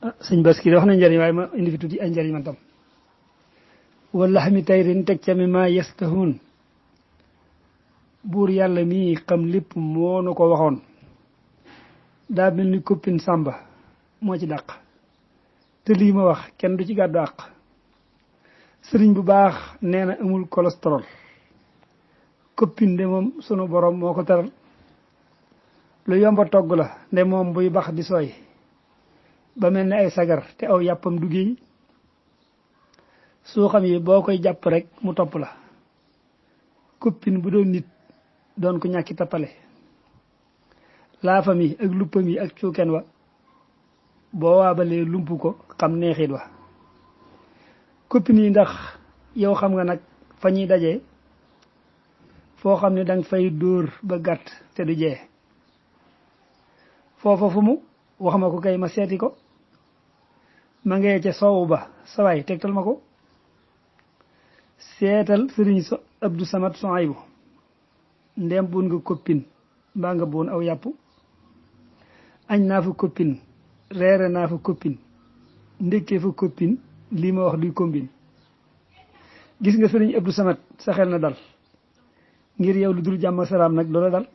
sëñ Baski wax na njëriñ waaye ma indi fi tuuti ay njëriñ man tam wala xami tayrin teg ca mi ma yastahun buur yàlla mii xam lépp moo nu ko waxoon daa mel ni koppin sàmba moo ci dàq te lii ma wax kenn du ci gàddu àq sëriñ bu baax nee na amul cholestérol koppin de moom sunu borom moo ko teral lu yomba togg la nde moom buy bax di sooy ba mel ni ay sagar te aw yàppam duggéey soo xam yi boo koy jàpp rek mu topp la koppin bu doon nit doon ko ñàkki tappale laafam yi ak luppam yi ak cuuken wa boo waabalee lump ko xam neexit wa koppin yi ndax yow xam nga nag fa ñuy dajee foo xam ne danga fay dóor ba gàtt te du jee foofa fu mu wax ma ko kay ma seeti ko ma ngee ca soowu ba sawaay tegtal ma ko seetal sëriñ Abdou Samad Sohaybu ndem buun nga koppin mbaa nga buun aw yàpp añ naa fa koppin reere naa fa koppin ndékkee fa koppin lii ma wax duy kombin gis nga sëriñ Abdou Samad sa xel na dal ngir yow lu dul jàmm salaam nag doola dal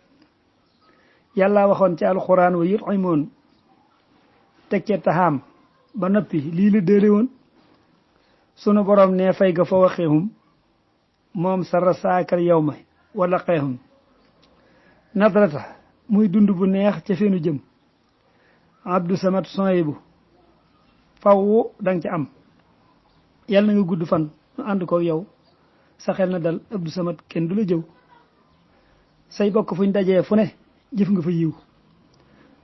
yàlla waxoon ci alxuraan wa yut'imoon teg ca taxaam ba noppi lii la dële woon sunu borom ne fay ga fa waxeehum moom sara saakal yow ma wala xeehum nadrata muy dund bu neex ca feenu jëm Abdou Samad Sohaybu faw danga ca am yàlla na nga gudd fan nu ànd ko yow sa xel na dal Abdou Samad kenn du la jëw say bokk fuñ dajee fu ne jëf nga fa yiw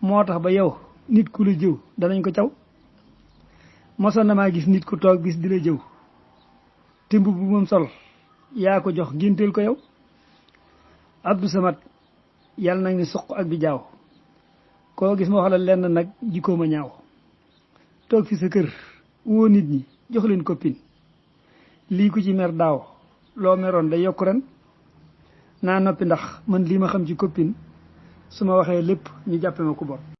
moo tax ba yow nit ku la jëw danañ ko caw mosoon na maa gis nit ku toog bis di la jëw te mbubb bu moom sol yaa ko jox ngénteel ko yow Abdou Samad yàlla nag ni suq ak bi jaaw koo gis ma wax la lenn nag jikkoo ma ñaaw toog fi sa kër woo nit ñi jox leen koppin lii ku ci mer daaw loo meroon day yokku ren naa noppi ndax man lii ma xam ci koppin su ma waxee lépp ñu jàppe ma ku bor